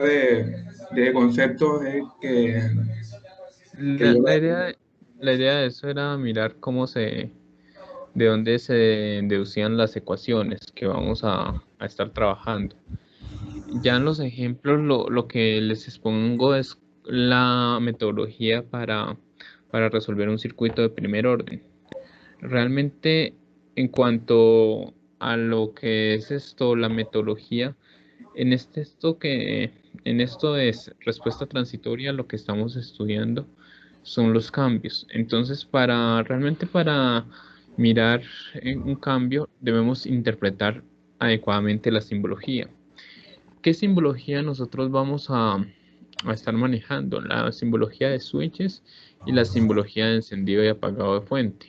de conceptos es que La, yo la idea, la idea de eso era mirar de dónde se deducían las ecuaciones que vamos a estar trabajando. Ya en los ejemplos lo que les expongo es la metodología para resolver un circuito de primer orden. Realmente, en cuanto a lo que es esto, la metodología, en esto es respuesta transitoria, lo que estamos estudiando son los cambios. Entonces, realmente para mirar un cambio, debemos interpretar adecuadamente la simbología. ¿Qué simbología nosotros vamos a estar manejando? La simbología de switches y la simbología de encendido y apagado de fuente.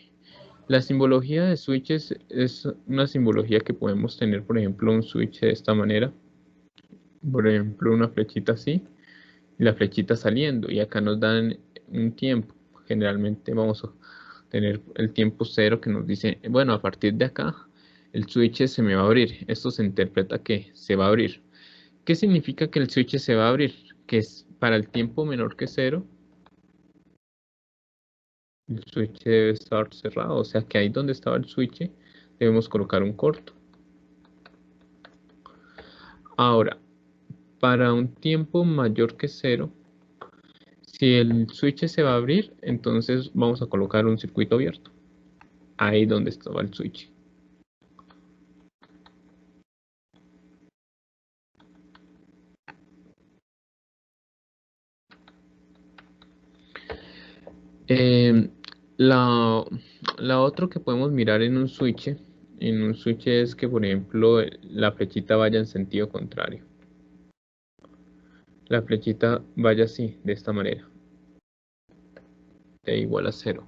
La simbología de switches es una simbología que podemos tener, por ejemplo, un switch de esta manera, por ejemplo, una flechita así, y la flechita saliendo, y acá nos dan un tiempo. Generalmente vamos a tener el tiempo cero que nos dice, bueno, a partir de acá, el switch se me va a abrir. Esto se interpreta que se va a abrir. ¿Qué significa que el switch se va a abrir? Que es para el tiempo menor que cero, el switch debe estar cerrado. O sea que ahí donde estaba el switch debemos colocar un corto. Ahora, para un tiempo mayor que cero, si el switch se va a abrir, entonces vamos a colocar un circuito abierto. Ahí donde estaba el switch. Eh, la, la otra que podemos mirar en un switch es que, por ejemplo, la flechita vaya en sentido contrario. La flechita vaya así, de esta manera, e igual a cero.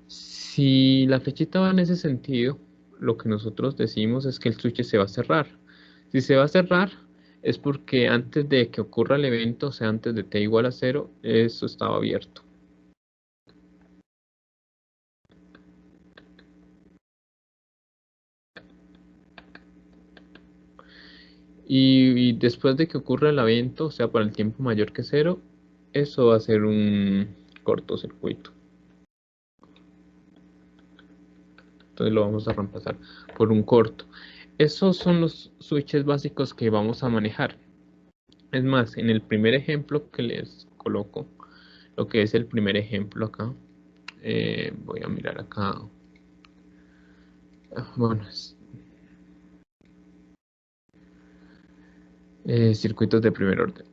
Si la flechita va en ese sentido, lo que nosotros decimos es que el switch se va a cerrar. Si se va a cerrar, es porque antes de que ocurra el evento, o sea, antes de t igual a cero, eso estaba abierto. Y después de que ocurra el evento, o sea, para el tiempo mayor que cero, eso va a ser un cortocircuito. Entonces lo vamos a reemplazar por un corto. Esos son los switches básicos que vamos a manejar. Es más, en el primer ejemplo que les coloco, lo que es el primer ejemplo acá, voy a mirar acá. Bueno, circuitos de primer orden.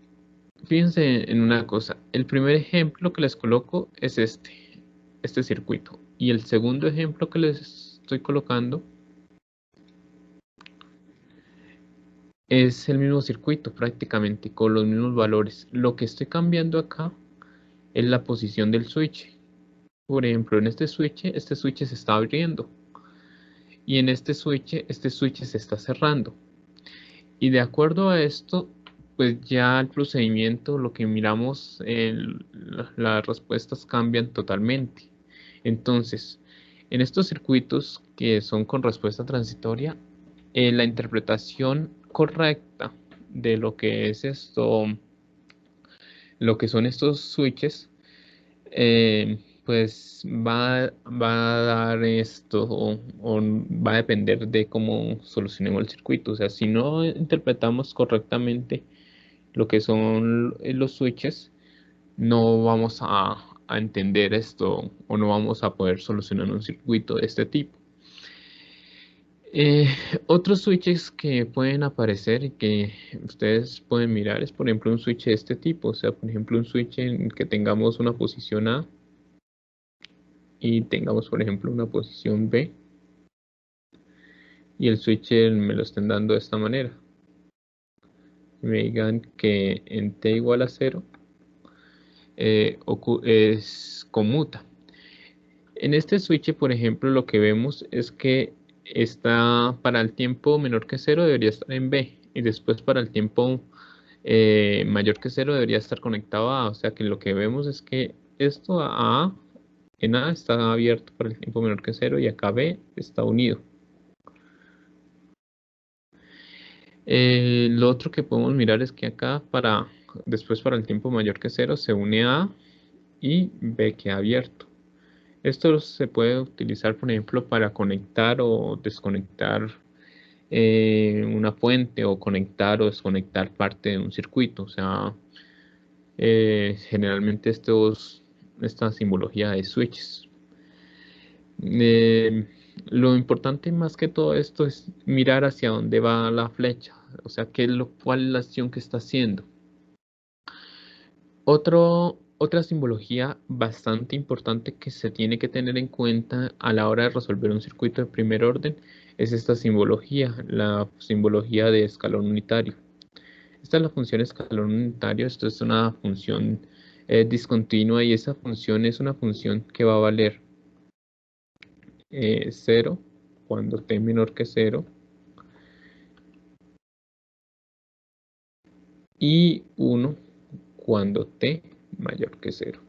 Fíjense en una cosa, el primer ejemplo que les coloco es este circuito. Y el segundo ejemplo que les estoy colocando es el mismo circuito prácticamente, con los mismos valores. Lo que estoy cambiando acá es la posición del switch. Por ejemplo, en este switch se está abriendo. Y en este switch se está cerrando. Y de acuerdo a esto, pues ya el procedimiento, lo que miramos, las respuestas cambian totalmente. Entonces, en estos circuitos que son con respuesta transitoria, la interpretación correcta de lo que es esto, lo que son estos switches, pues va a dar esto o va a depender de cómo solucionemos el circuito. O sea, si no interpretamos correctamente lo que son los switches, no vamos a entender esto o no vamos a poder solucionar un circuito de este tipo. Eh, Otros switches que pueden aparecer y que ustedes pueden mirar es, por ejemplo, un switch de este tipo. O sea, por ejemplo, un switch en que tengamos una posición A y tengamos, por ejemplo, una posición B y el switch me lo estén dando de esta manera. Me digan que en t igual a 0 es conmuta. En este switch, por ejemplo, lo que vemos es que está para el tiempo menor que 0 debería estar en B y después para el tiempo mayor que 0 debería estar conectado a A. O sea que lo que vemos es que esto en A está abierto para el tiempo menor que 0 y acá B está unido. Lo otro que podemos mirar es que acá después para el tiempo mayor que cero se une A y B queda abierto. Esto se puede utilizar, por ejemplo, para conectar o desconectar una fuente o conectar o desconectar parte de un circuito. O sea, generalmente esta simbología de switches. Eh, lo importante más que todo esto es mirar hacia dónde va la flecha, o sea, cuál es la acción que está haciendo. Otra simbología bastante importante que se tiene que tener en cuenta a la hora de resolver un circuito de primer orden es esta simbología, la simbología de escalón unitario. Esta es la función escalón unitario, esto es una función discontinua y esa función es una función que va a valer 0 cuando t menor que 0 y 1 cuando t mayor que 0.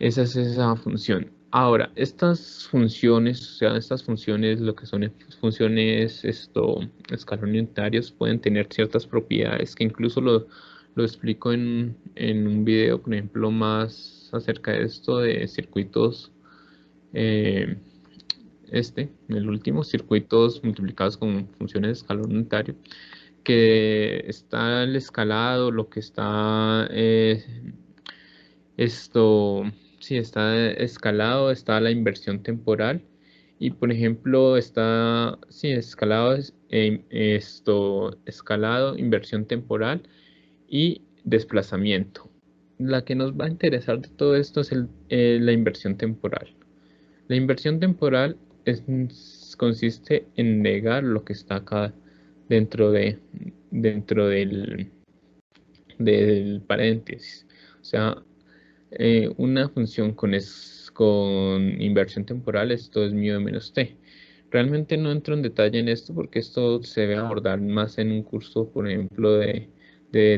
Esa es esa función. Ahora, estas funciones, o sea, estas funciones, lo que son funciones escalón unitarios, pueden tener ciertas propiedades que incluso lo explico en un video, por ejemplo, más acerca de esto de circuitos, eh, el último, circuitos multiplicados con funciones de escalón unitario, que está el escalado, lo que está esto, sí, está escalado, está la inversión temporal y por ejemplo está, sí, escalado, escalado, inversión temporal y desplazamiento. La que nos va a interesar de todo esto es la inversión temporal. La inversión temporal consiste en negar lo que está acá dentro dentro del paréntesis. O sea, una función con inversión temporal, esto es μ de menos t. Realmente no entro en detalle en esto porque esto se debe abordar más en un curso, por ejemplo, de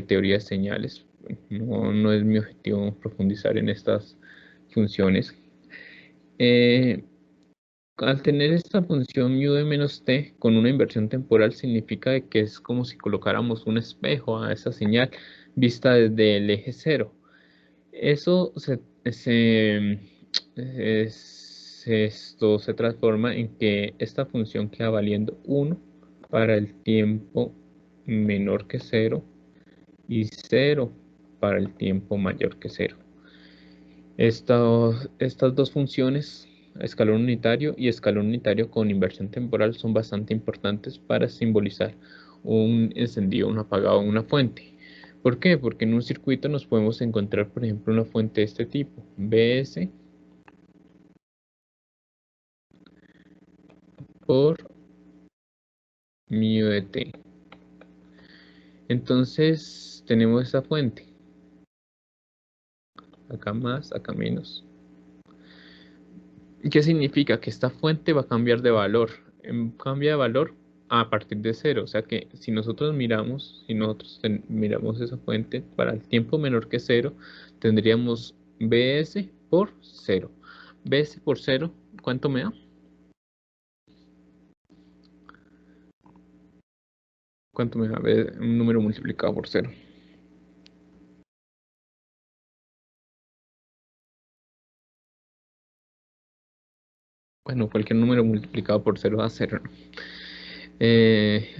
teoría de señales. No es mi objetivo profundizar en estas funciones. Eh, Al tener esta función μ de menos t con una inversión temporal significa de que es como si colocáramos un espejo a esa señal vista desde el eje cero. Eso esto se transforma en que esta función queda valiendo 1 para el tiempo menor que cero y 0 para el tiempo mayor que cero. Estas dos funciones, escalón unitario y escalón unitario con inversión temporal, son bastante importantes para simbolizar un encendido, un apagado, una fuente. ¿Por qué? Porque en un circuito nos podemos encontrar, por ejemplo, una fuente de este tipo, Bs por μ de t. Entonces tenemos esa fuente, acá más, acá menos. ¿Y qué significa? Que esta fuente va a cambiar de valor. Cambia de valor a partir de cero. O sea que si nosotros miramos esa fuente para el tiempo menor que cero, tendríamos Bs por cero. Bs por cero, ¿cuánto me da? ¿Cuánto me da un número multiplicado por cero? Bueno, cualquier número multiplicado por cero da cero, ¿no?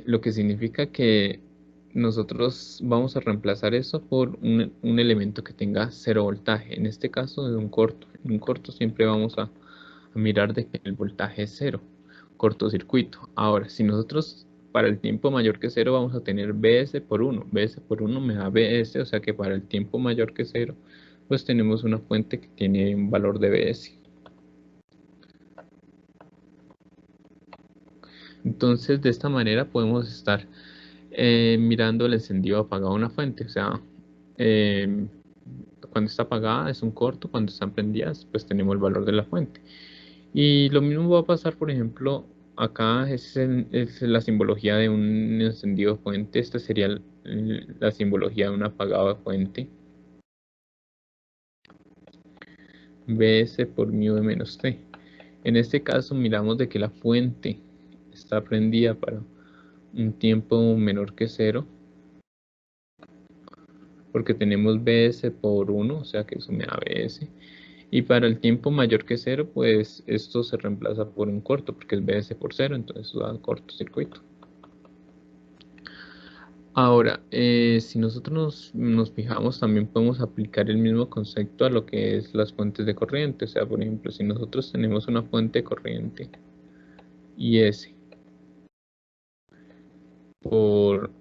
Lo que significa que nosotros vamos a reemplazar eso por un elemento que tenga cero voltaje. En este caso, de un corto. En un corto siempre vamos a mirar de que el voltaje es cero, cortocircuito. Ahora, si nosotros para el tiempo mayor que cero vamos a tener Bs por 1. Bs por 1 me da Bs, o sea que para el tiempo mayor que cero, pues tenemos una fuente que tiene un valor de Bs. Entonces, de esta manera podemos estar mirando el encendido apagado de una fuente. O sea, eh, cuando está apagada es un corto, cuando están prendidas, pues tenemos el valor de la fuente. Y lo mismo va a pasar, por ejemplo, acá es la simbología de un encendido de fuente. Esta sería la simbología de un apagado de fuente. Bs por μ de menos t. En este caso miramos de que la fuente está prendida un tiempo menor que 0, porque tenemos Bs por 1, o sea que eso me da Bs. Y para el tiempo mayor que 0, pues esto se reemplaza por un corto, porque es Bs por 0, entonces eso da cortocircuito. Ahora, si nosotros nos fijamos, también podemos aplicar el mismo concepto a lo que es las fuentes de corriente. O sea, por ejemplo, si nosotros tenemos una fuente de corriente IS por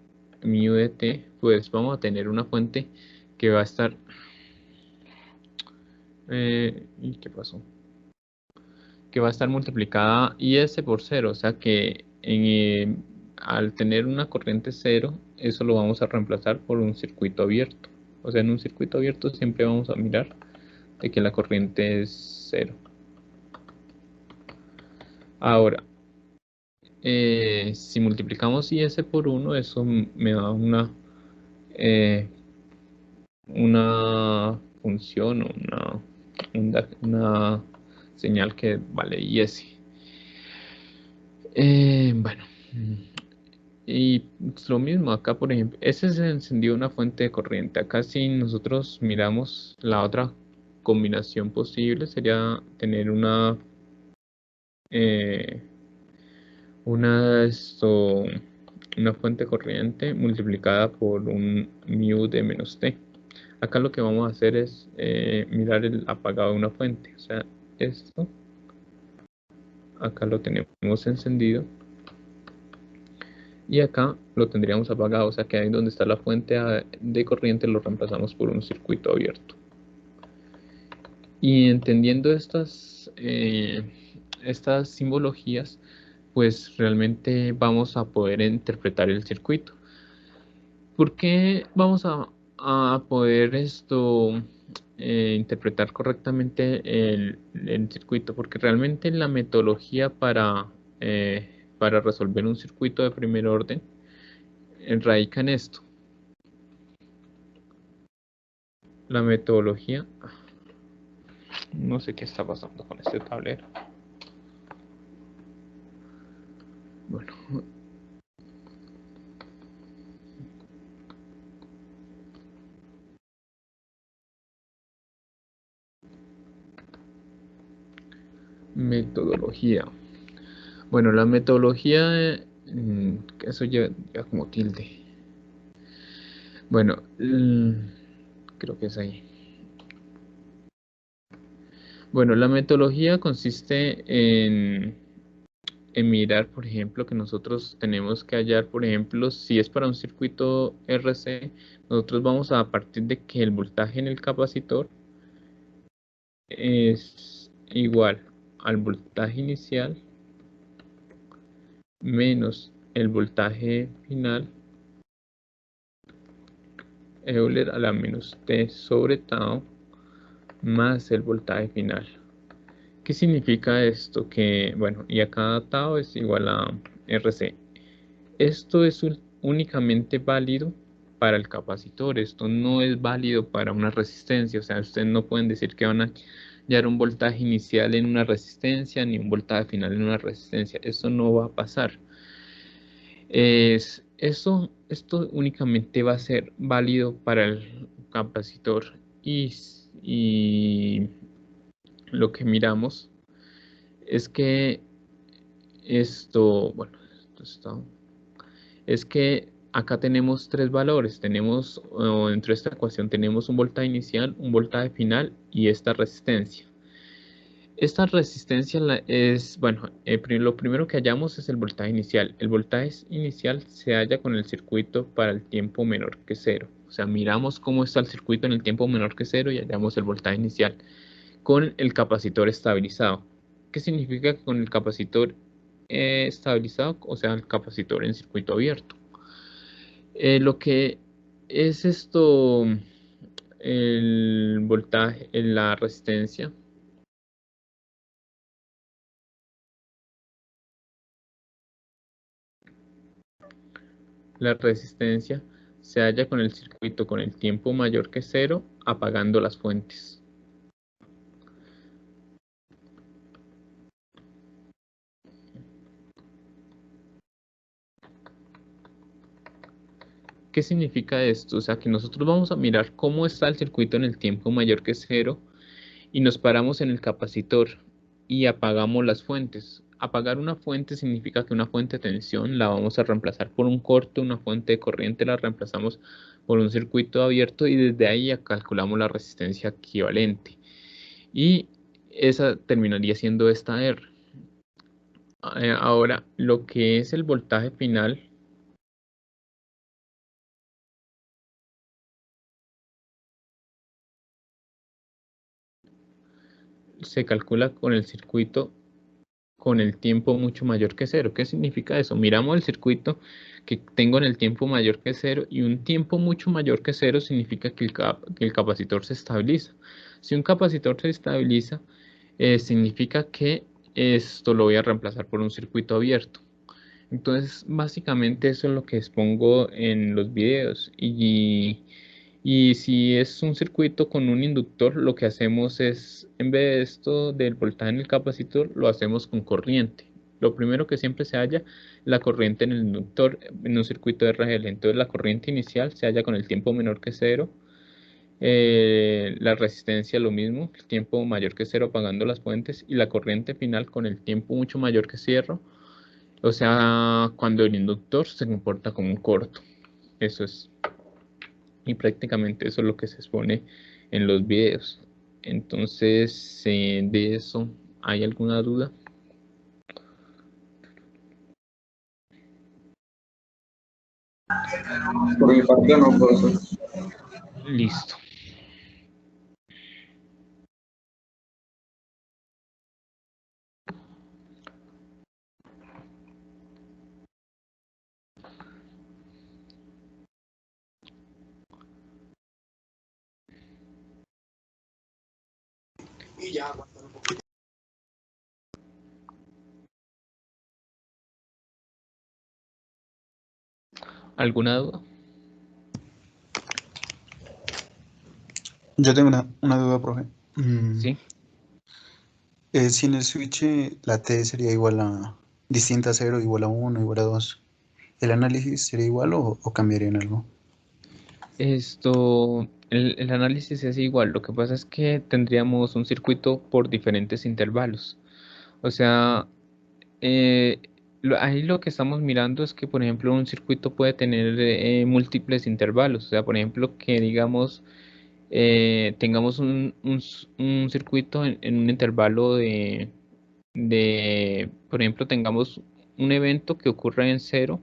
mu de t, pues vamos a tener una fuente que va a estar... ¿y qué pasó? Que va a estar multiplicada IS por 0, o sea que al tener una corriente 0, eso lo vamos a reemplazar por un circuito abierto. O sea, en un circuito abierto siempre vamos a mirar de que la corriente es 0. Ahora, si multiplicamos IS por 1, eso me da eh, una función o una señal que vale IS. Bueno, y lo mismo acá, por ejemplo, ese se encendió una fuente de corriente. Acá si nosotros miramos la otra combinación posible sería tener eh, una fuente corriente multiplicada por un mu de menos t. Acá lo que vamos a hacer es mirar el apagado de una fuente. O sea, esto, acá lo tenemos encendido y acá lo tendríamos apagado. O sea, que ahí donde está la fuente de corriente lo reemplazamos por un circuito abierto. Y entendiendo estas simbologías, pues realmente vamos a poder interpretar el circuito. ¿Por qué vamos a poder interpretar correctamente el circuito? Porque realmente la metodología para resolver un circuito de primer orden radica en esto. La metodología, no sé qué está pasando con este tablero. Bueno, metodología. Bueno, la metodología, eso ya como tilde. Bueno, creo que es ahí. Bueno, la metodología consiste en mirar, por ejemplo, que nosotros tenemos que hallar, por ejemplo, si es para un circuito RC, nosotros vamos a partir de que el voltaje en el capacitor es igual al voltaje inicial menos el voltaje final, Euler a la menos T sobre tau, más el voltaje final. ¿Qué significa esto? Que, bueno, y acá tau es igual a RC. Esto es únicamente válido para el capacitor. Esto no es válido para una resistencia. O sea, ustedes no pueden decir que van a hallar un voltaje inicial en una resistencia ni un voltaje final en una resistencia. Eso no va a pasar. Esto únicamente va a ser válido para el capacitor y lo que miramos es que bueno, es que acá tenemos tres valores. Dentro de esta ecuación tenemos un voltaje inicial, un voltaje final y esta resistencia. Esta resistencia bueno, lo primero que hallamos es el voltaje inicial. El voltaje inicial se halla con el circuito para el tiempo menor que 0. O sea, miramos cómo está el circuito en el tiempo menor que 0 y hallamos el voltaje inicial con el capacitor estabilizado. ¿Qué significa que con el capacitor estabilizado? O sea, el capacitor en circuito abierto. Lo que es el voltaje, la resistencia. La resistencia se halla con el circuito con el tiempo mayor que 0, apagando las fuentes. ¿Qué significa esto? O sea, que nosotros vamos a mirar cómo está el circuito en el tiempo mayor que cero y nos paramos en el capacitor y apagamos las fuentes. Apagar una fuente significa que una fuente de tensión la vamos a reemplazar por un corto, una fuente de corriente la reemplazamos por un circuito abierto y desde ahí ya calculamos la resistencia equivalente. Y esa terminaría siendo esta R. Ahora, lo que es el voltaje final se calcula con el circuito con el tiempo mucho mayor que cero. ¿Qué significa eso? Miramos el circuito que tengo en el tiempo mayor que cero y un tiempo mucho mayor que cero significa que el capacitor se estabiliza. Si un capacitor se estabiliza, significa que esto lo voy a reemplazar por un circuito abierto. Entonces, básicamente eso es lo que expongo en los videos. Y si es un circuito con un inductor, lo que hacemos es, en vez de esto del voltaje en el capacitor, lo hacemos con corriente. Lo primero que siempre se halla, la corriente en el inductor en un circuito de RGL. Entonces, la corriente inicial se halla con el tiempo menor que cero. La resistencia lo mismo, el tiempo mayor que cero apagando las fuentes. Y la corriente final con el tiempo mucho mayor que cero. O sea, cuando el inductor se comporta como un corto. Eso es. Y prácticamente eso es lo que se expone en los videos. Entonces, de eso, ¿hay alguna duda? Por mi parte no, profesor. Listo. ¿Alguna duda? Yo tengo una duda, profe. Sí. Si en el switch la T sería igual a distinta a 0, igual a 1, igual a 2, ¿el análisis sería igual o cambiaría en algo? El análisis es igual. Lo que pasa es que tendríamos un circuito por diferentes intervalos. O sea, eh, ahí lo que estamos mirando es que, por ejemplo, un circuito puede tener múltiples intervalos. O sea, por ejemplo, que digamos tengamos un circuito en un intervalo por ejemplo, tengamos un evento que ocurre en cero,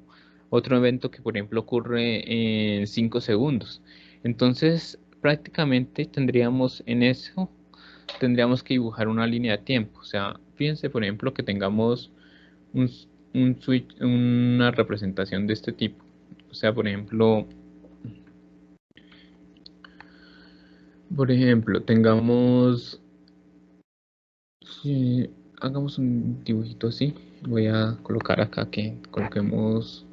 otro evento que, por ejemplo, ocurre en 5 segundos. Entonces, prácticamente tendríamos en eso, tendríamos que dibujar una línea de tiempo. O sea, fíjense, por ejemplo, que tengamos un, un switch, una representación de este tipo. O sea, por ejemplo, tengamos, hagamos un dibujito así. Voy a colocar acá que coloquemos,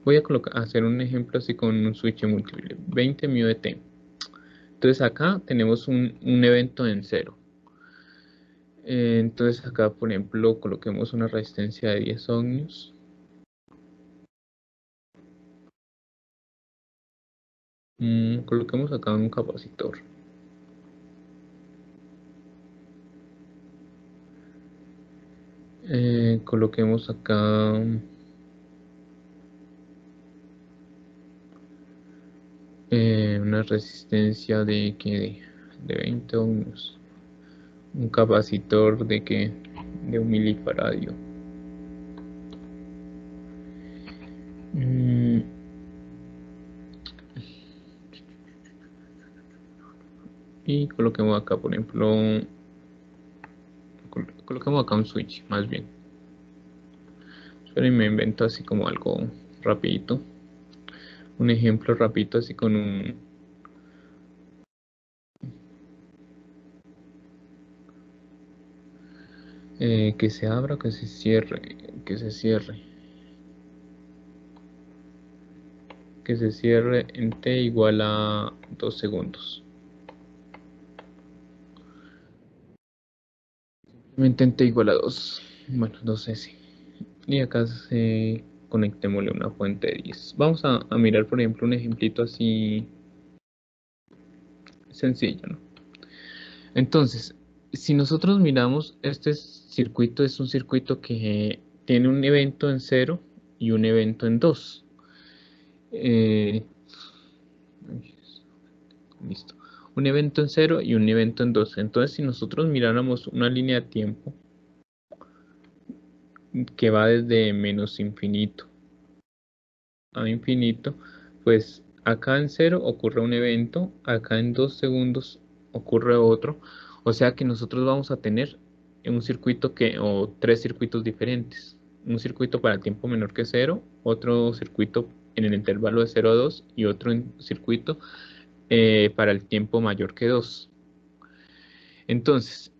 voy a hacer un ejemplo así con un switch múltiple, 20 μ de t. Entonces acá tenemos un evento en cero. Entonces acá, por ejemplo, coloquemos una resistencia de 10 ohmios. Coloquemos acá un capacitor. Coloquemos acá una resistencia de 20 ohmios. Un capacitor de 1 milifaradio. Y coloquemos acá, por ejemplo, coloquemos acá un switch, más bien. Pero me invento así como algo rapidito. Un ejemplo rapidito así con que se abra, que se cierre, que se cierre. Que se cierre en t igual a 2 segundos. Simplemente en t igual a 2. Bueno, 2s. Y acá conectémosle una fuente de 10. Vamos a mirar, por ejemplo, un ejemplito así sencillo, ¿no? Entonces, si nosotros miramos, este circuito es un circuito que tiene un evento en 0 y un evento en 2. Listo. Un evento en 0 y un evento en 2. Entonces, si nosotros miráramos una línea de tiempo que va desde menos infinito a infinito, pues acá en 0 ocurre un evento, acá en 2 segundos ocurre otro, o sea que nosotros vamos a tener un circuito o tres circuitos diferentes, un circuito para el tiempo menor que 0, otro circuito en el intervalo de 0 a 2 y otro circuito para el tiempo mayor que 2. Entonces,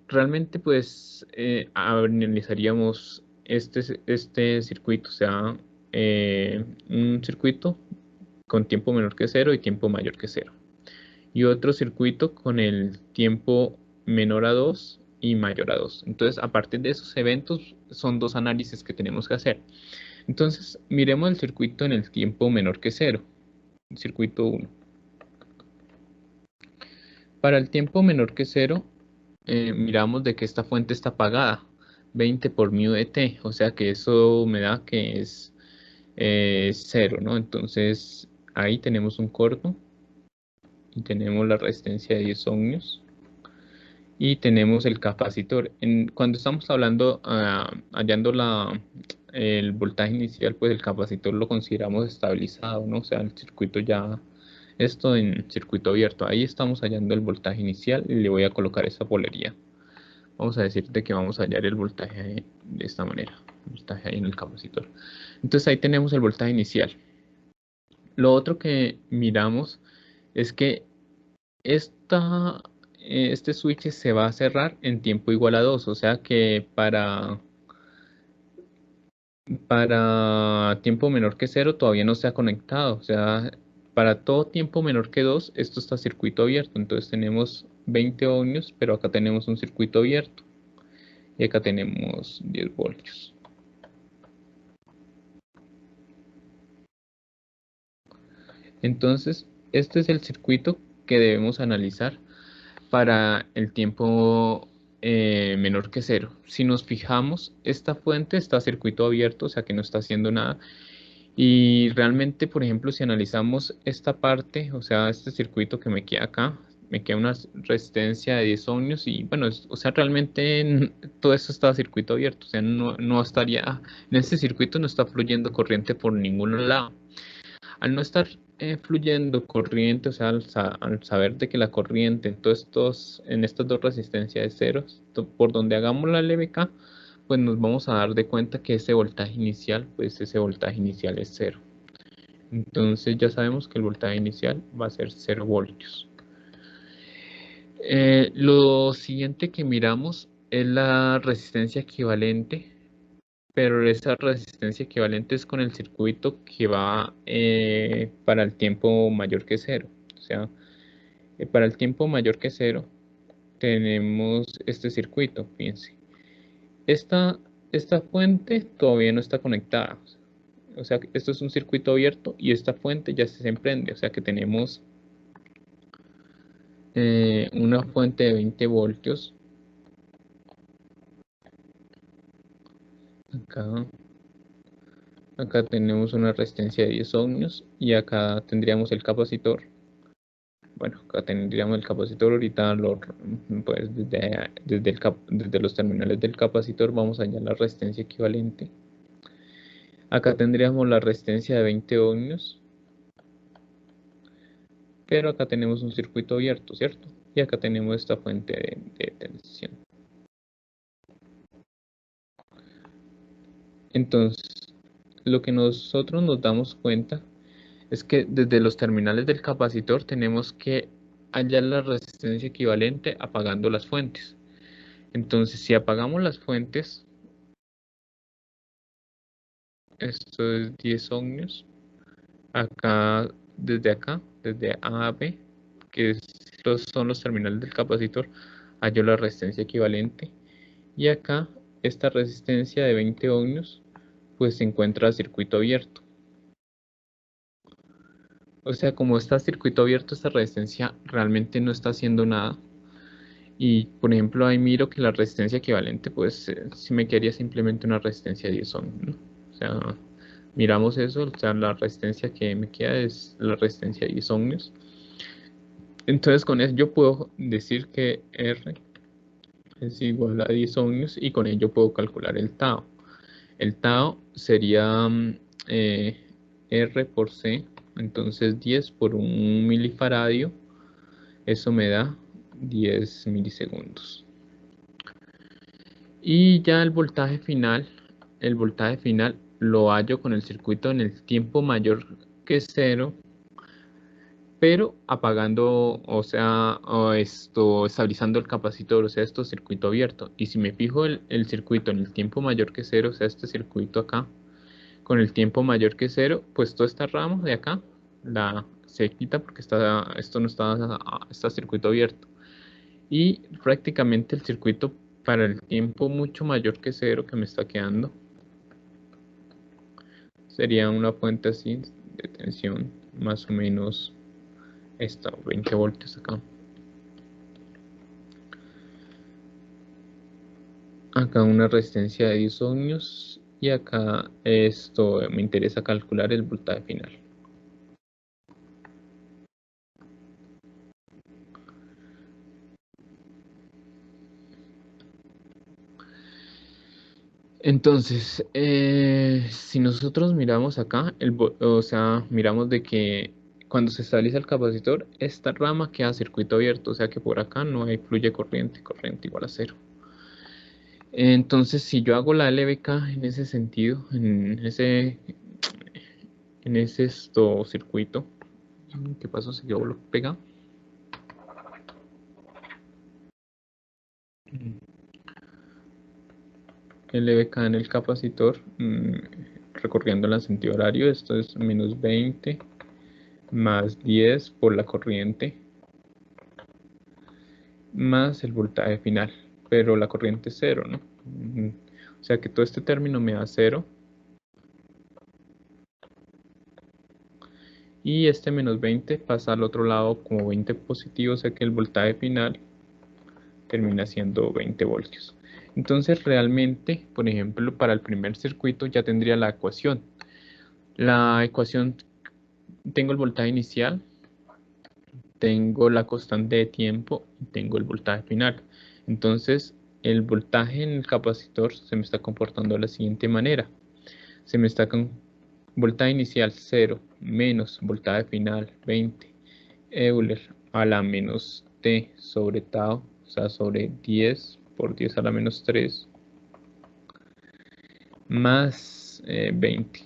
realmente pues analizaríamos este circuito, o sea, un circuito con tiempo menor que 0 y tiempo mayor que 0. Y otro circuito con el tiempo menor a 2 y mayor a 2. Entonces, a partir de esos eventos, son dos análisis que tenemos que hacer. Entonces, miremos el circuito en el tiempo menor que 0, el circuito 1. Para el tiempo menor que 0, miramos de que esta fuente está apagada, 20 por mu de t, o sea que eso me da que es 0, ¿no? Entonces ahí tenemos un corto y tenemos la resistencia de 10 ohmios y tenemos el capacitor. Cuando estamos hablando, hallando el voltaje inicial, pues el capacitor lo consideramos estabilizado, ¿no? O sea, el circuito ya, esto en circuito abierto, ahí estamos hallando el voltaje inicial y le voy a colocar esa polaridad. Vamos a decirte que vamos a hallar el voltaje de esta manera, el voltaje ahí en el capacitor. Entonces ahí tenemos el voltaje inicial. Lo otro que miramos es que este switch se va a cerrar en tiempo igual a 2, o sea que para tiempo menor que 0 todavía no se ha conectado, o sea, para todo tiempo menor que 2 esto está circuito abierto, entonces tenemos 20 ohmios, pero acá tenemos un circuito abierto. Y acá tenemos 10 voltios. Entonces, este es el circuito que debemos analizar para el tiempo menor que 0. Si nos fijamos, esta fuente está a circuito abierto, o sea que no está haciendo nada. Y realmente, por ejemplo, si analizamos esta parte, o sea, este circuito que me queda acá, me queda una resistencia de 10 ohmios y bueno, o sea, realmente todo esto está a circuito abierto, o sea, no estaría, en este circuito no está fluyendo corriente por ningún lado. Al no estar fluyendo corriente, o sea, al saber de que la corriente en estas dos resistencias es cero, por donde hagamos la LVK, pues nos vamos a dar de cuenta que ese voltaje inicial, pues ese voltaje inicial es 0. Entonces ya sabemos que el voltaje inicial va a ser 0 voltios. Lo siguiente que miramos es la resistencia equivalente, pero esa resistencia equivalente es con el circuito que va para el tiempo mayor que 0. O sea, para el tiempo mayor que 0 tenemos este circuito, fíjense. Esta fuente todavía no está conectada. O sea, esto es un circuito abierto y esta fuente ya se emprende. O sea que tenemos una fuente de 20 voltios. Acá tenemos una resistencia de 10 ohmios y acá tendríamos el capacitor. Bueno, acá tendríamos el capacitor. Ahorita pues desde los terminales del capacitor vamos a hallar la resistencia equivalente. Acá tendríamos la resistencia de 20 ohmios. Pero acá tenemos un circuito abierto, ¿cierto? Y acá tenemos esta fuente de tensión. Entonces, lo que nosotros nos damos cuenta es que desde los terminales del capacitor tenemos que hallar la resistencia equivalente apagando las fuentes. Entonces, si apagamos las fuentes, esto es 10 ohmios, desde A a B, que son los terminales del capacitor, hallo la resistencia equivalente. Y acá esta resistencia de 20 ohmios pues se encuentra circuito abierto. O sea, como está circuito abierto, esta resistencia realmente no está haciendo nada. Y por ejemplo, ahí miro que la resistencia equivalente, pues sí me quedaría simplemente una resistencia de 10 ohms, ¿no? O sea, miramos eso, o sea, la resistencia que me queda es la resistencia de 10 ohms. Entonces con eso yo puedo decir que R es igual a 10 ohmios y con ello puedo calcular el tau. El tau sería R por C, entonces 10 por 1 milifaradio, eso me da 10 milisegundos. Y ya el voltaje final lo hallo con el circuito en el tiempo mayor que 0, pero apagando, o sea, estabilizando el capacitor, o sea, esto es circuito abierto. Y si me fijo el circuito en el tiempo mayor que 0, o sea, este circuito acá, con el tiempo mayor que 0, pues toda esta rama de acá se quita porque esto no está circuito abierto. Y prácticamente el circuito para el tiempo mucho mayor que 0 que me está quedando sería una fuente así de tensión, más o menos esta, 20 voltios acá. Acá una resistencia de 10 ohmios y acá esto me interesa calcular el voltaje final. Entonces, si nosotros miramos acá, o sea, miramos de que cuando se estabiliza el capacitor, esta rama queda circuito abierto, o sea que por acá no hay fluye corriente igual a 0. Entonces, si yo hago la LBK en ese sentido, en ese circuito, ¿qué pasó si yo lo pega? LBK en el capacitor, recorriendo el sentido horario, esto es menos 20 más 10 por la corriente, más el voltaje final, pero la corriente es 0, ¿no? O sea que todo este término me da 0. Y este menos 20 pasa al otro lado como 20 positivo, o sea que el voltaje final termina siendo 20 voltios. Entonces realmente, por ejemplo, para el primer circuito ya tendría la ecuación. La ecuación, tengo el voltaje inicial, tengo la constante de tiempo y tengo el voltaje final. Entonces el voltaje en el capacitor se me está comportando de la siguiente manera. Se me está con voltaje inicial 0 menos voltaje final 20 Euler a la menos T sobre tau, o sea, sobre 10 por 10 a la menos 3 más 20.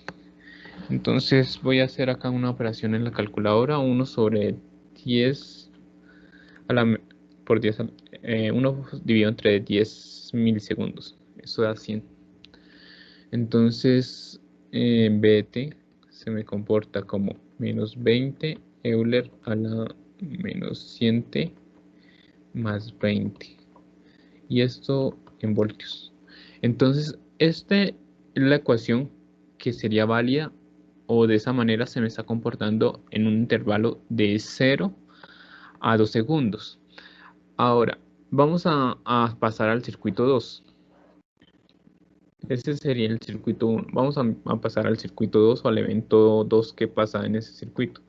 Entonces voy a hacer acá una operación en la calculadora, 1 sobre 10 a la, por 10, 1 dividido entre 10 milisegundos, eso da 100. Entonces BT se me comporta como menos 20 Euler a la menos 100 más 20. Y esto en voltios. Entonces, esta es la ecuación que sería válida, o de esa manera se me está comportando en un intervalo de 0 a 2 segundos. Ahora, vamos a pasar al circuito 2. Ese sería el circuito 1. Vamos a pasar al circuito 2 o al evento 2 que pasa en ese circuito.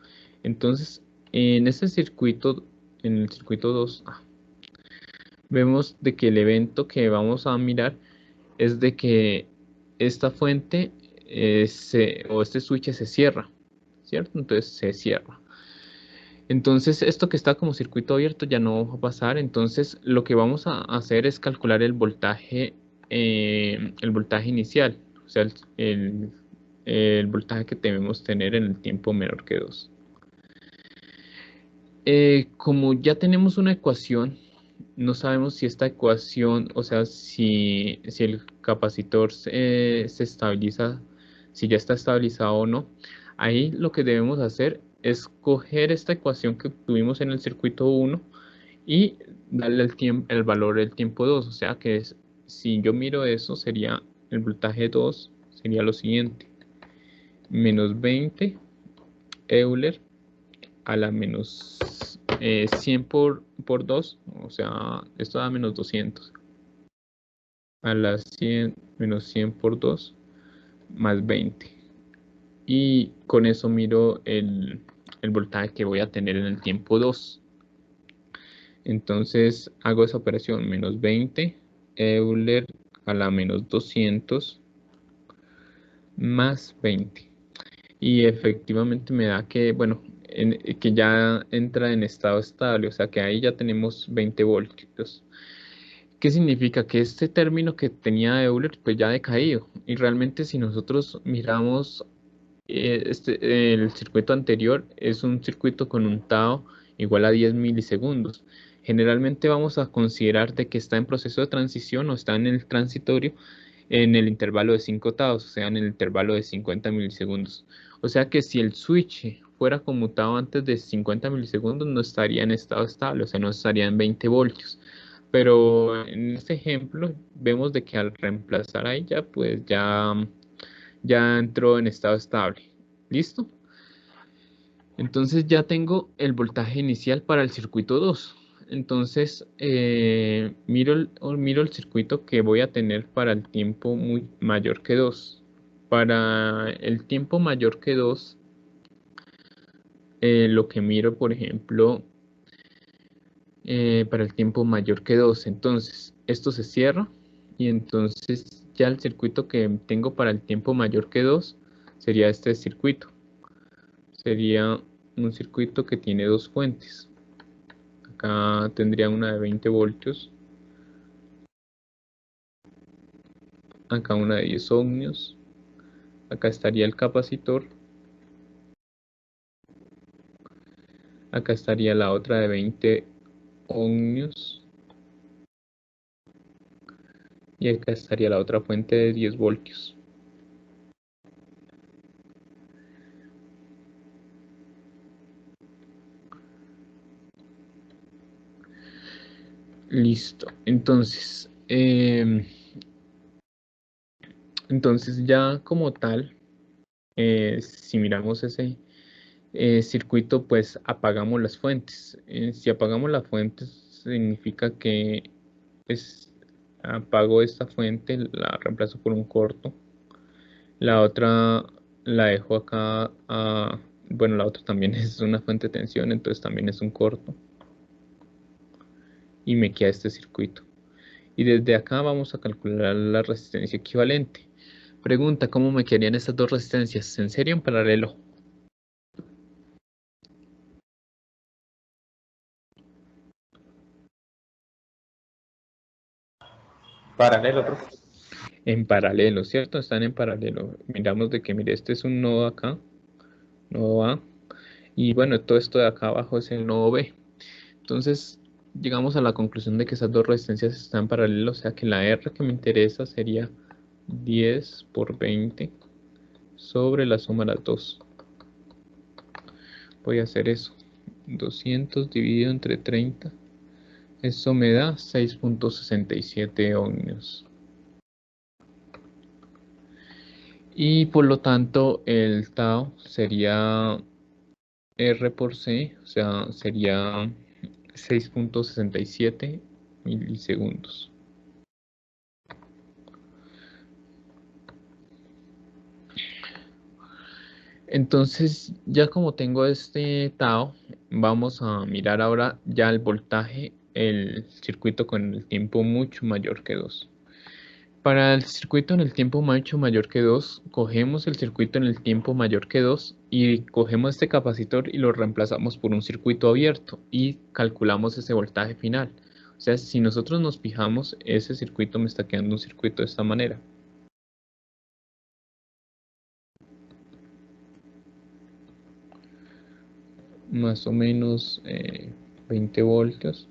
Entonces, en ese circuito, en el circuito 2, vemos de que el evento que vamos a mirar es de que esta fuente o este switch se cierra, ¿cierto? Entonces se cierra. Entonces esto que está como circuito abierto ya no va a pasar. Entonces lo que vamos a hacer es calcular el voltaje inicial, o sea, el voltaje que debemos tener en el tiempo menor que 2. Como ya tenemos una ecuación, no sabemos si esta ecuación, o sea, si el capacitor se estabiliza, si ya está estabilizado o no. Ahí lo que debemos hacer es coger esta ecuación que tuvimos en el circuito 1 y darle el valor del tiempo 2, o sea que es si yo miro eso, sería el voltaje 2, sería lo siguiente. Menos 20 Euler a la menos 100 por 2, o sea, esto da menos 200. A las 100 menos 100 por 2 más 20. Y con eso miro el voltaje que voy a tener en el tiempo 2. Entonces hago esa operación, menos 20 Euler a la menos 200 más 20. Y efectivamente me da que, bueno, que ya entra en estado estable, o sea que ahí ya tenemos 20 voltios. ¿Qué significa? Que este término que tenía Euler pues ya ha decaído. Y realmente si nosotros miramos el circuito anterior, es un circuito con un tau igual a 10 milisegundos. Generalmente vamos a considerar de que está en proceso de transición o está en el transitorio en el intervalo de 5 taus, o sea, en el intervalo de 50 milisegundos. O sea que si el switch fuera conmutado antes de 50 milisegundos, no estaría en estado estable, o sea, no estaría en 20 voltios. Pero en este ejemplo vemos de que al reemplazar ahí ya, pues ya entró en estado estable. ¿Listo? Entonces ya tengo el voltaje inicial para el circuito 2. Entonces miro el circuito que voy a tener para el tiempo muy mayor que 2. Para el tiempo mayor que 2, lo que miro, por ejemplo, para el tiempo mayor que 2, entonces esto se cierra y entonces ya el circuito que tengo para el tiempo mayor que 2 sería este circuito. Sería un circuito que tiene dos fuentes. Acá tendría una de 20 voltios, acá una de 10 ohmios, acá estaría el capacitor, acá estaría la otra de 20 ohmios y acá estaría la otra fuente de 10 voltios. Listo, entonces ya como tal, si miramos ese circuito, pues apagamos las fuentes. Si apagamos las fuentes, significa que pues, apago esta fuente, la reemplazo por un corto. La otra la dejo acá, bueno, la otra también es una fuente de tensión, entonces también es un corto. Y me queda este circuito. Y desde acá vamos a calcular la resistencia equivalente. Pregunta, ¿cómo me quedarían estas dos resistencias? ¿En serio o en paralelo? Paralelo, profe. En paralelo, ¿cierto? Están en paralelo. Miramos de que, mire, este es un nodo acá, nodo A, y bueno, todo esto de acá abajo es el nodo B. Entonces, llegamos a la conclusión de que esas dos resistencias están en paralelo, o sea que la R que me interesa sería 10 por 20 sobre la suma de las dos. Voy a hacer eso. 200 dividido entre 30. Eso me da 6.67 ohmios. Y por lo tanto, el tau sería R por C, o sea, sería 6.67 milisegundos. Entonces, ya como tengo este tau, vamos a mirar ahora ya el voltaje, el circuito con el tiempo mucho mayor que 2. Para el circuito en el tiempo mucho mayor que 2, cogemos el circuito en el tiempo mayor que 2 y cogemos este capacitor y lo reemplazamos por un circuito abierto y calculamos ese voltaje final. O sea, si nosotros nos fijamos, ese circuito me está quedando un circuito de esta manera. Más o menos 20 voltios.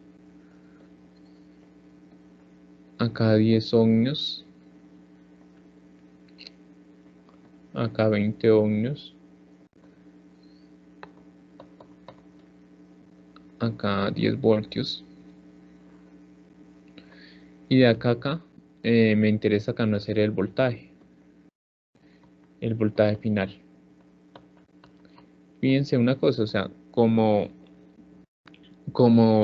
Acá 10 ohmios. Acá 20 ohmios. Acá 10 voltios. Y de acá a acá me interesa conocer el voltaje final. Fíjense una cosa, o sea, como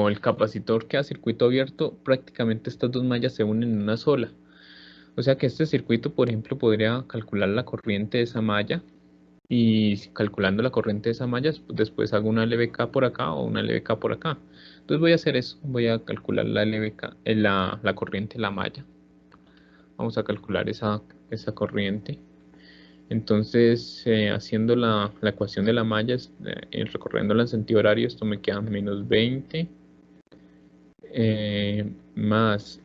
el capacitor queda circuito abierto, prácticamente estas dos mallas se unen en una sola. O sea que este circuito, por ejemplo, podría calcular la corriente de esa malla, y calculando la corriente de esa malla, después hago una LVK por acá o una LVK por acá. Entonces voy a hacer eso, voy a calcular la LVK, la corriente de la malla. Vamos a calcular esa corriente. Entonces, haciendo la ecuación de la malla, recorriéndola en sentido horario, esto me queda menos 20 más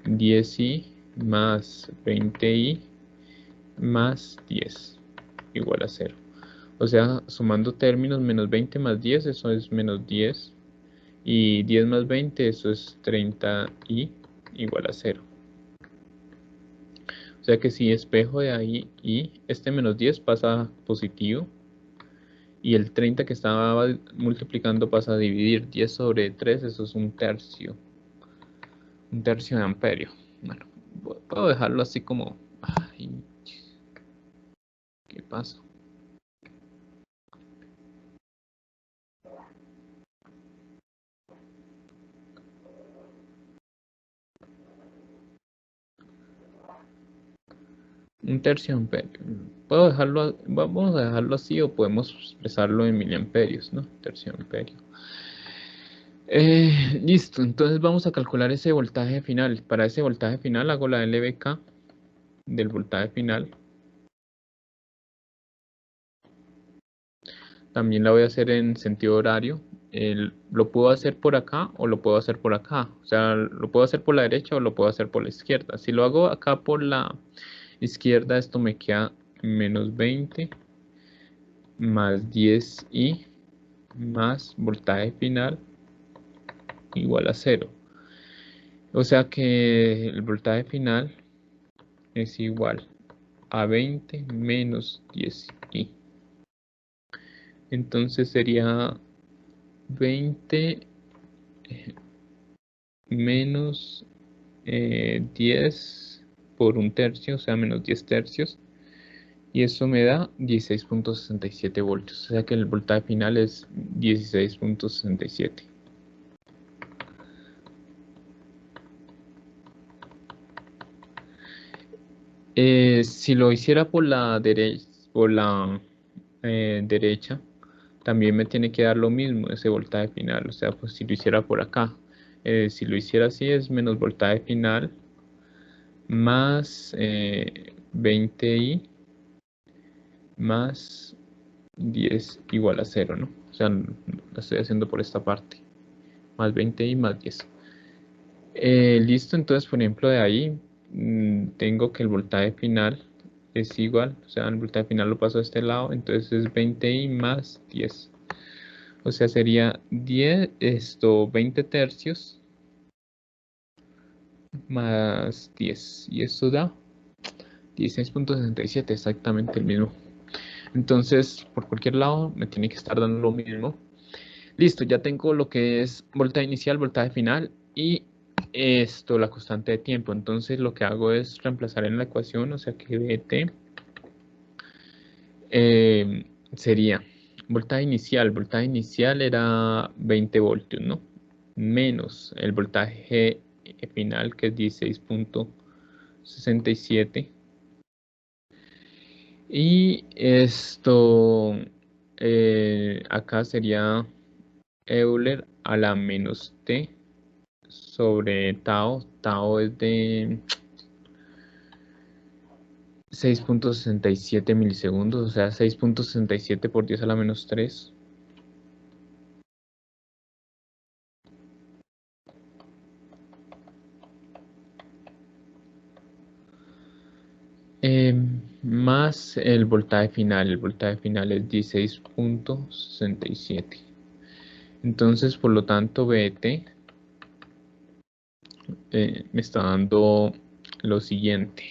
10i más 20i más 10 igual a 0. O sea, sumando términos, menos 20 más 10, eso es menos 10. Y 10 más 20, eso es 30i igual a 0. O sea que si espejo de ahí y este menos 10 pasa a positivo, y el 30 que estaba multiplicando pasa a dividir 10 sobre 3, eso es un tercio de amperio. Bueno, puedo dejarlo así como... Ay, ¿qué pasa? Un tercio de amperio. Puedo dejarlo, vamos a dejarlo así, o podemos expresarlo en miliamperios, ¿no? Tercio de amperio. Listo, entonces vamos a calcular ese voltaje final. Para ese voltaje final hago la LVK del voltaje final. También la voy a hacer en sentido horario. Lo puedo hacer por acá o lo puedo hacer por acá. O sea, lo puedo hacer por la derecha o lo puedo hacer por la izquierda. Si lo hago acá por la izquierda, esto me queda menos 20 más 10i más voltaje final igual a 0. O sea que el voltaje final es igual a 20 menos 10i. Entonces sería 20 menos 10 por un tercio, o sea, menos 10 tercios. Y eso me da 16.67 voltios. O sea que el voltaje final es 16.67. Si lo hiciera por la derecha, también me tiene que dar lo mismo ese voltaje final. O sea, pues si lo hiciera por acá, si lo hiciera así, es menos voltaje final más 20i más 10 igual a 0, ¿no? O sea, lo estoy haciendo por esta parte. Más 20i más 10. Listo, entonces, por ejemplo, de ahí tengo que el voltaje final es igual, o sea, el voltaje final lo paso a este lado, entonces es 20i más 10. O sea, sería 20 tercios más 10. Y esto da 16.67, exactamente el mismo. Entonces, por cualquier lado, me tiene que estar dando lo mismo. Listo, ya tengo lo que es voltaje inicial, voltaje final y la constante de tiempo. Entonces, lo que hago es reemplazar en la ecuación, o sea que VT sería voltaje inicial era 20 voltios, ¿no? Menos el voltaje final, que es 16.67. Y acá sería Euler a la menos T sobre Tau. Tau es de 6.67 milisegundos, o sea, 6.67 por 10 a la menos 3. Más el voltaje final. El voltaje final es 16.67. Entonces, por lo tanto, VT me está dando lo siguiente.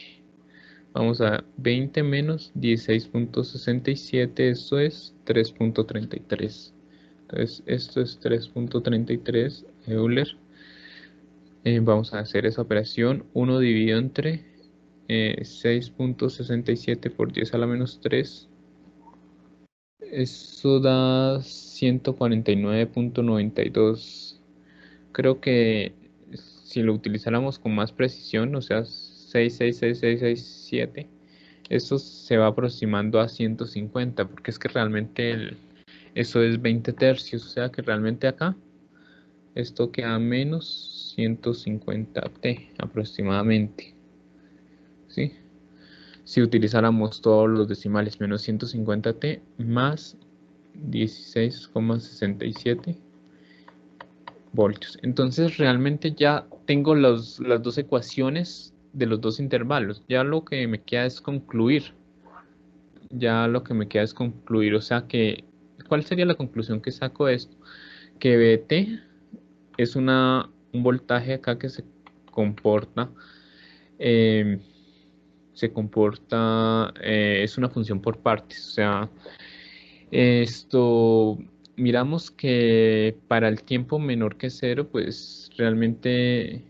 Vamos a 20 menos 16.67, esto es 3.33. Entonces, esto es 3.33 Euler Vamos a hacer esa operación. 1 dividido entre 6.67 por 10 a la menos 3. Eso da 149.92. Creo que si lo utilizáramos con más precisión, o sea, 6666667, eso se va aproximando a 150, porque es que realmente eso es 20 tercios, o sea que realmente acá esto queda menos 150t aproximadamente, ¿sí? Si utilizáramos todos los decimales, menos 150t más 16,67 voltios. Entonces realmente ya tengo las dos ecuaciones de los dos intervalos. Ya lo que me queda es concluir. O sea que, ¿cuál sería la conclusión que saco de esto? Que VT es un voltaje acá que comporta, eh, es una función por partes. O sea, esto, miramos que para el tiempo menor que cero, pues realmente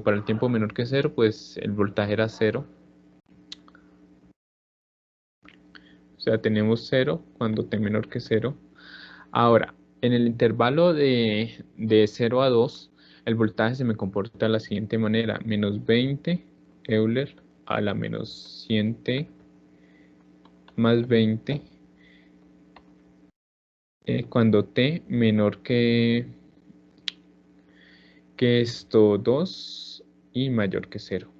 para el tiempo menor que cero, pues el voltaje era cero. O sea, tenemos cero cuando t menor que cero. Ahora, en el intervalo de 0 a 2, el voltaje se me comporta de la siguiente manera: menos 20 Euler a la menos 100t más 20 cuando t menor que 2 y mayor que 0.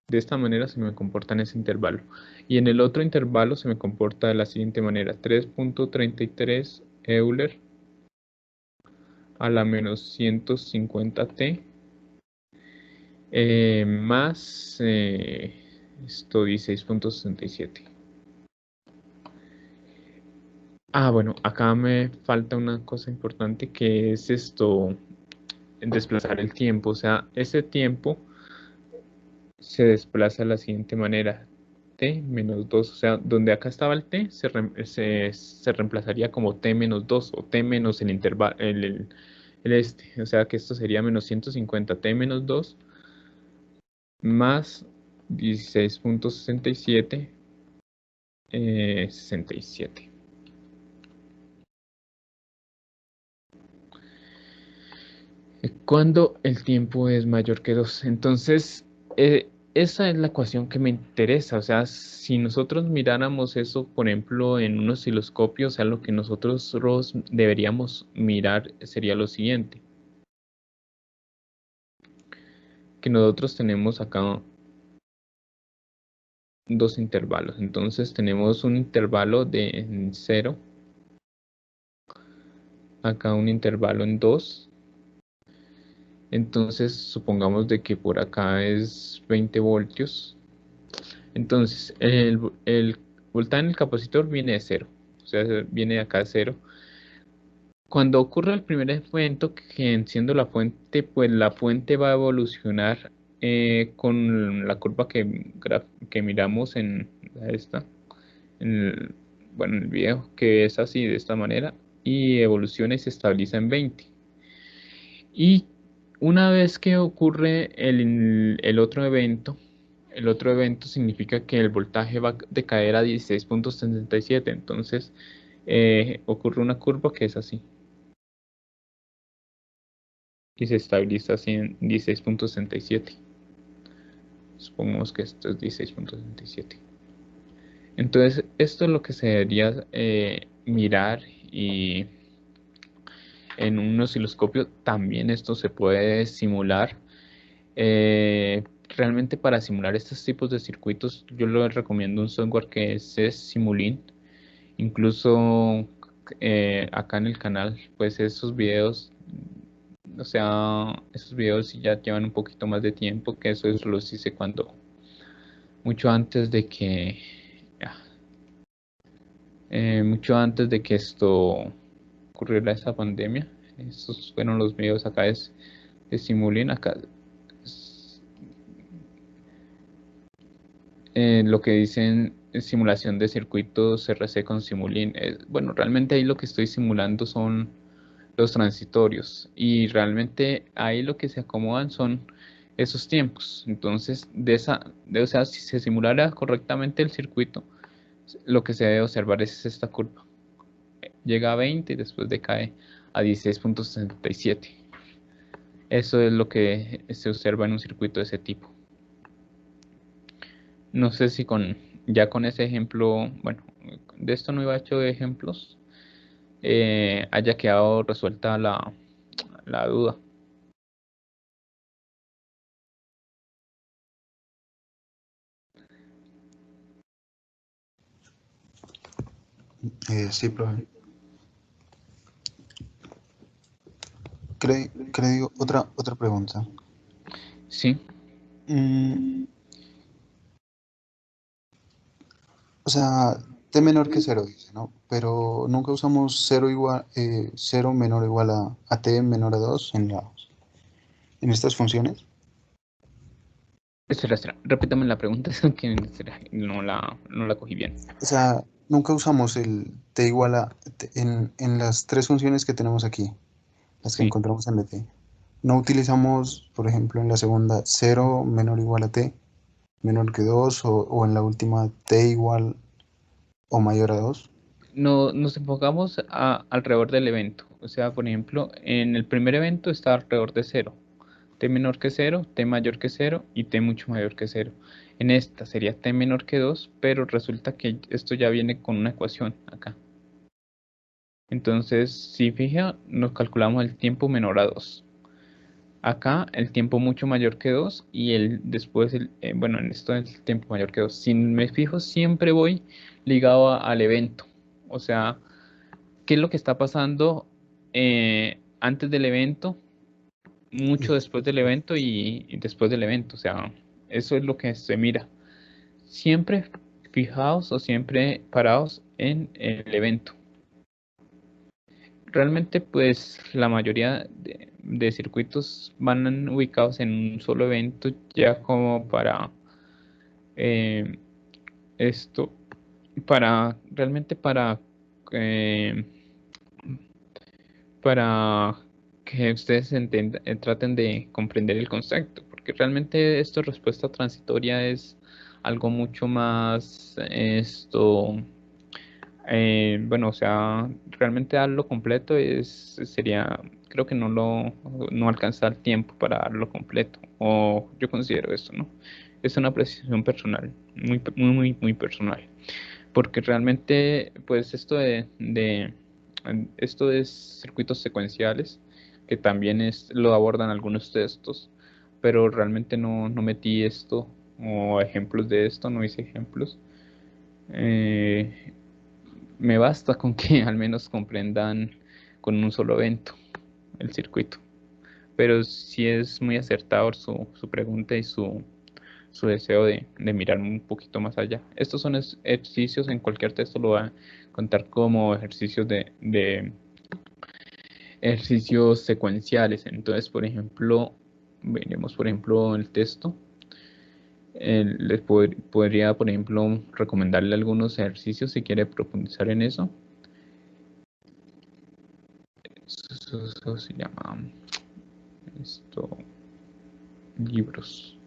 De esta manera se me comporta en ese intervalo. Y en el otro intervalo se me comporta de la siguiente manera: 3.33 Euler a la menos 150t más 16.67. Bueno, acá me falta una cosa importante, que es desplazar el tiempo. O sea, ese tiempo se desplaza de la siguiente manera: t menos 2. O sea, donde acá estaba el t, se reemplazaría como t menos 2 o t menos el intervalo, o sea que esto sería menos 150 t menos 2 más 16.67, 67. Cuando el tiempo es mayor que 2. Entonces, esa es la ecuación que me interesa. O sea, si nosotros miráramos eso, por ejemplo, en un osciloscopio, o sea, lo que nosotros deberíamos mirar sería lo siguiente: que nosotros tenemos acá dos intervalos. Entonces tenemos un intervalo de 0, acá un intervalo en 2. Entonces supongamos de que por acá es 20 voltios. Entonces el voltaje en el capacitor viene de 0, o sea, viene de acá de 0. Cuando ocurre el primer evento que enciendo la fuente, pues la fuente va a evolucionar con la curva que miramos en esta, en bueno, en el video, que es así, de esta manera, y evoluciona y se estabiliza en 20. Y una vez que ocurre el otro evento significa que el voltaje va a decaer a 16.67. Entonces ocurre una curva que es así y se estabiliza así en 16.67. Supongamos que esto es 16.67. Entonces esto es lo que se debería mirar, y en un osciloscopio también esto se puede simular. Realmente para simular estos tipos de circuitos yo les recomiendo un software que es Simulink. Incluso acá en el canal, pues esos videos, o sea, esos videos sí ya llevan un poquito más de tiempo, que eso los hice mucho antes de que, ah, mucho antes de que esto ocurriera, esa pandemia. Estos fueron los videos acá de Simulink. Acá lo que dicen simulación de circuitos RC con Simulink. Bueno, realmente ahí lo que estoy simulando son los transitorios, y realmente ahí lo que se acomodan son esos tiempos. Entonces, o sea, si se simulara correctamente el circuito, lo que se debe observar es esta curva. Llega a 20 y después decae a 16.67. Eso es lo que se observa en un circuito de ese tipo. No sé si ya con ese ejemplo, bueno, de esto no iba hecho de ejemplos, haya quedado resuelta la duda. Sí, profe. Creo, otra pregunta. Sí, Mm, o sea, t menor que cero dice, ¿no? Pero nunca usamos cero menor o igual a t menor a 2 en estas funciones. espera, repítame la pregunta, es que no la cogí bien. O sea, nunca usamos el t igual en las tres funciones que tenemos aquí, las que Sí, encontramos en t. No utilizamos, por ejemplo, en la segunda cero menor o igual a t, menor que 2 o en la última t igual o mayor a 2. no, nos enfocamos alrededor del evento. O sea, por ejemplo, en el primer evento está alrededor de cero. T menor que cero, T mayor que cero y T mucho mayor que cero. En esta sería T menor que 2, pero resulta que esto ya viene con una ecuación acá. Entonces, si fija, nos calculamos el tiempo menor a 2. Acá el tiempo mucho mayor que 2 y después, bueno, en esto el tiempo mayor que 2. Si me fijo, siempre voy ligado al evento. O sea, ¿qué es lo que está pasando antes del evento, mucho después del evento y después del evento? O sea, eso es lo que se mira. Siempre fijados o siempre parados en el evento. Realmente, pues la mayoría de circuitos van ubicados en un solo evento ya como para eh, esto, realmente eh, para que ustedes traten de comprender el concepto, porque realmente esto respuesta transitoria es algo mucho más bueno, o sea, realmente darlo completo sería, creo que no alcanza el tiempo para darlo completo, o yo considero eso, ¿no? Es una apreciación personal, muy personal, porque realmente, pues esto de circuitos secuenciales, que también lo abordan algunos textos, pero realmente no metí esto o ejemplos de esto, no hice ejemplos. Eh, Me basta con que al menos comprendan con un solo evento el circuito. Pero sí es muy acertado su pregunta y su deseo de mirar un poquito más allá. Estos son ejercicios, en cualquier texto lo va a contar como ejercicios de ejercicios secuenciales. Entonces, por ejemplo, veremos, por ejemplo, el texto. Podría, por ejemplo, recomendarle algunos ejercicios si quiere profundizar en eso. Eso se llama libros.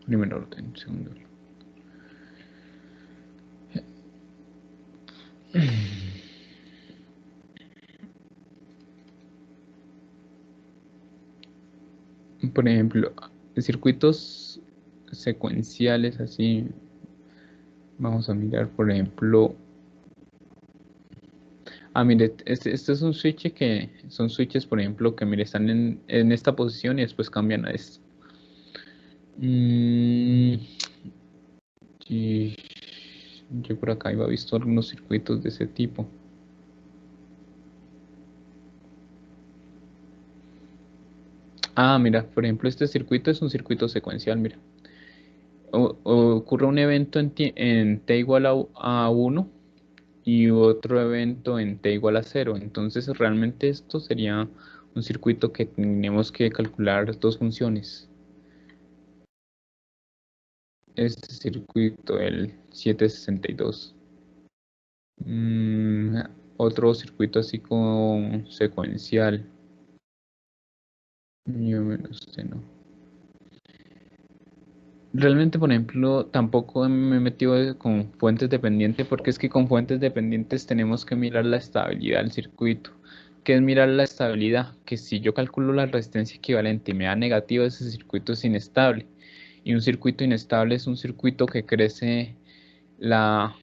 Primer orden, segundo orden. Por ejemplo, circuitos secuenciales así. Vamos a mirar, por ejemplo. Mire, este es un switch que son switches, por ejemplo, que mire, están en esta posición y después cambian a esto. Y yo por acá iba visto algunos circuitos de ese tipo. Mira, por ejemplo, este circuito es un circuito secuencial, mira. Ocurre un evento en t igual a 1 y otro evento en t igual a 0. Entonces realmente esto sería un circuito que tenemos que calcular dos funciones. Este circuito, el 762. Otro circuito así como secuencial. Yo menos T no. Realmente, por ejemplo, tampoco me he metido con fuentes dependientes porque es que con fuentes dependientes tenemos que mirar la estabilidad del circuito. ¿Qué es mirar la estabilidad? Que si yo calculo la resistencia equivalente y me da negativo, ese circuito es inestable. Y un circuito inestable es un circuito que crece, la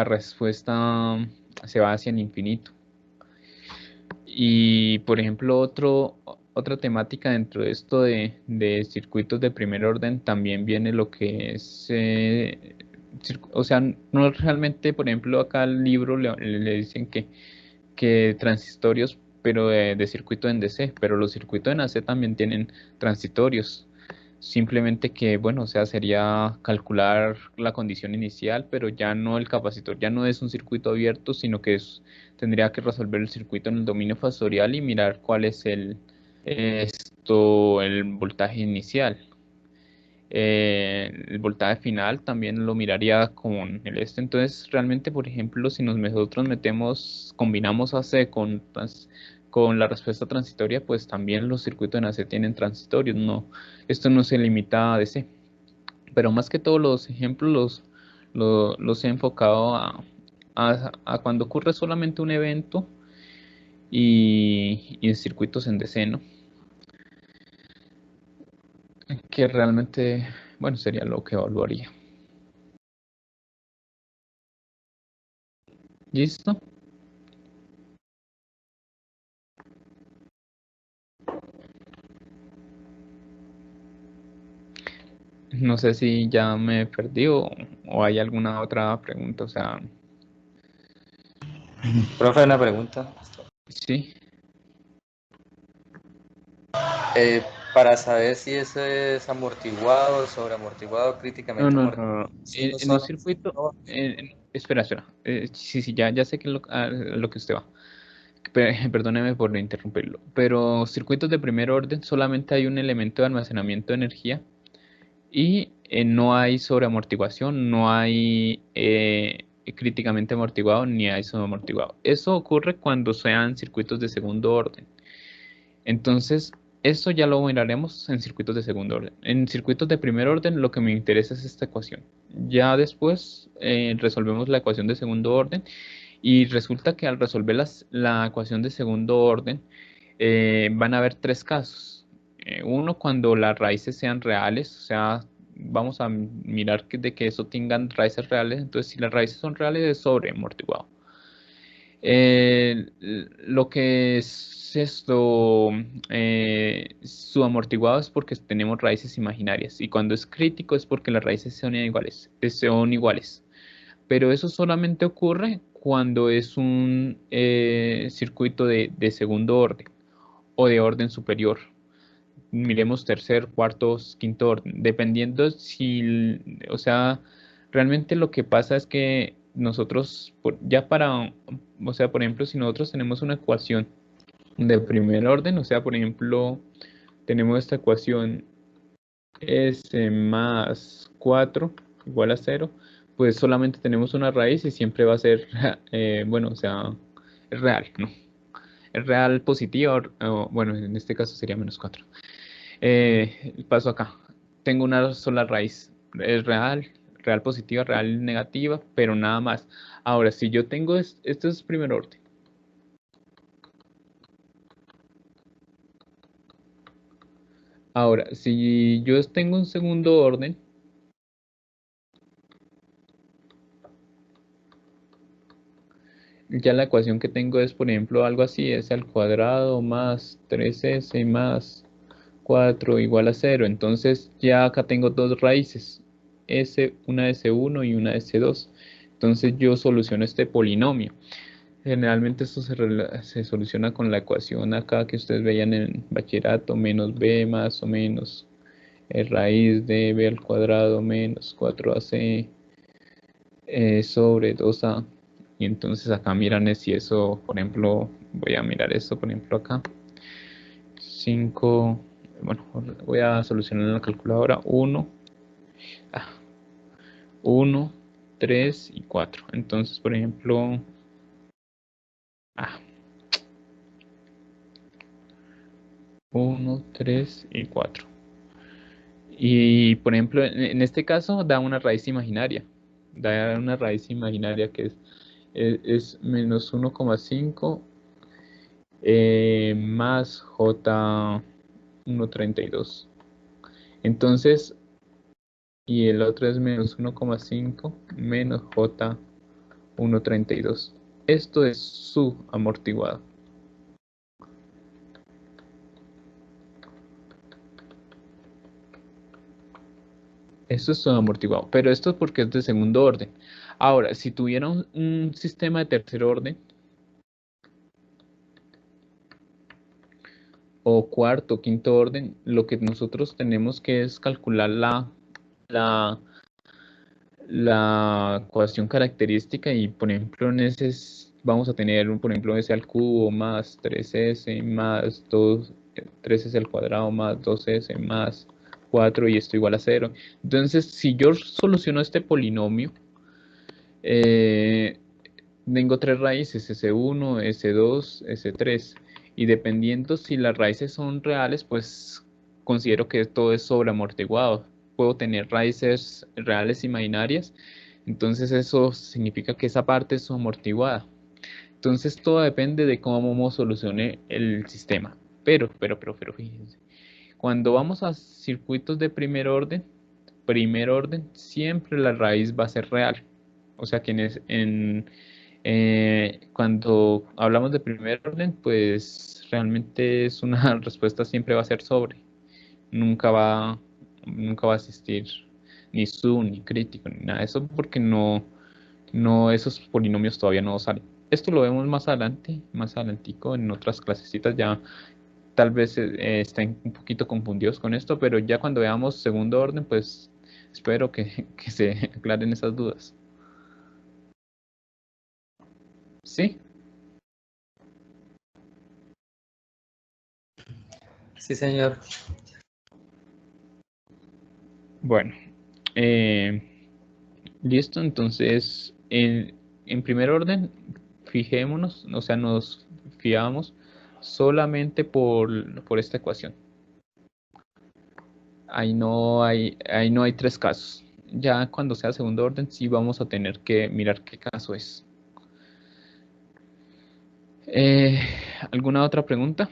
respuesta se va hacia el infinito. Y por ejemplo, otra temática dentro de esto de circuitos de primer orden también viene lo que es, o sea, no realmente, por ejemplo, acá el libro le dicen que transistorios, pero de circuito en DC, pero los circuitos en AC también tienen transitorios. Simplemente que, bueno, o sea, sería calcular la condición inicial, pero ya no el capacitor, ya no es un circuito abierto, sino que tendría que resolver el circuito en el dominio fasorial y mirar cuál es el voltaje inicial. El voltaje final también lo miraría con el este. Entonces, realmente, por ejemplo, si nosotros combinamos AC con la respuesta transitoria, pues también los circuitos en AC tienen transitorios. No, esto no se limita a DC. Pero más que todos los ejemplos los he enfocado a cuando ocurre solamente un evento y en circuitos en DC, ¿no? Que realmente, bueno, sería lo que evaluaría. ¿Listo? No sé si ya me perdí o hay alguna otra pregunta, o sea, Profe, una pregunta. sí. Para saber si eso es amortiguado, sobreamortiguado, No, críticamente no, amortiguado. no, no. Sí, no En un son. circuito, espera, espera. Sí, sí, ya sé que a lo que usted va. Perdóneme por interrumpirlo, pero circuitos de primer orden solamente hay un elemento de almacenamiento de energía y no hay sobreamortiguación, no hay críticamente amortiguado ni hay sobreamortiguado. Eso ocurre cuando sean circuitos de segundo orden. Entonces, eso ya lo miraremos en circuitos de segundo orden. En circuitos de primer orden, lo que me interesa es esta ecuación. Ya después resolvemos la ecuación de segundo orden y resulta que al resolver la ecuación de segundo orden, van a haber tres casos. Uno, cuando las raíces sean reales, o sea, vamos a mirar de que eso tengan raíces reales. Entonces, si las raíces son reales, es sobreamortiguado. Lo que es esto, su amortiguado es porque tenemos raíces imaginarias y cuando es crítico es porque las raíces son iguales, son iguales. Pero eso solamente ocurre cuando es un circuito de segundo orden o de orden superior. Miremos tercer, cuarto, quinto orden, dependiendo si, o sea, realmente lo que pasa es que nosotros, ya para, o sea, por ejemplo, si nosotros tenemos una ecuación de primer orden, o sea, por ejemplo, tenemos esta ecuación S más 4 igual a 0, pues solamente tenemos una raíz y siempre va a ser, bueno, o sea, es real, ¿no? Es real positiva, bueno, en este caso sería menos 4. Paso acá. Tengo una sola raíz. Es real, real positiva, real negativa, pero nada más. Ahora, si yo tengo esto es primer orden. Ahora, si yo tengo un segundo orden, ya la ecuación que tengo es, por ejemplo, algo así, s al cuadrado más 3s más 4 igual a 0. Entonces ya acá tengo dos raíces, una S1 y una S2. Entonces yo soluciono este polinomio. Generalmente esto se soluciona con la ecuación acá que ustedes veían en bachillerato, menos b más o menos raíz de b al cuadrado menos 4ac sobre 2a Y entonces acá miran si eso, por ejemplo, voy a mirar esto, por ejemplo, acá. 5, bueno, voy a solucionar en la calculadora. 1, 3 y 4. Entonces, por ejemplo, 1, 3 y 4. Y, por ejemplo, en este caso da una raíz imaginaria. Da una raíz imaginaria que es menos 1,5 más J 1,32. Entonces, y el otro es menos 1,5 menos J 1,32. Esto es su amortiguado. Esto es su amortiguado, pero esto es porque es de segundo orden. Ahora, si tuviera un sistema de tercer orden, o cuarto o quinto orden, lo que nosotros tenemos que es calcular la, la ecuación característica y, por ejemplo, en ese vamos a tener, por ejemplo, s al cubo más 3s más 2, 3s al cuadrado más 2s más 4 y esto igual a 0. Entonces, si yo soluciono este polinomio, tengo tres raíces, S1, S2, S3, y dependiendo si las raíces son reales, pues considero que todo es sobreamortiguado. Puedo tener raíces reales imaginarias, entonces eso significa que esa parte es amortiguada. Entonces todo depende de cómo solucione el sistema. Pero fíjense, cuando vamos a circuitos de primer orden, siempre la raíz va a ser real. O sea que cuando hablamos de primer orden, pues realmente es una respuesta siempre va a ser sobre. Nunca va, nunca va a existir ni su, ni crítico, ni nada de eso, porque esos polinomios todavía no salen. Esto lo vemos más adelante, más adelantico, en otras clasecitas ya tal vez estén un poquito confundidos con esto, pero ya cuando veamos segundo orden, pues espero que se aclaren esas dudas. ¿Sí? Sí, señor. Bueno, listo, entonces en primer orden, fijémonos, o sea, nos fiamos solamente por esta ecuación. Ahí no hay tres casos. Ya cuando sea segundo orden, sí vamos a tener que mirar qué caso es. ¿Alguna otra pregunta?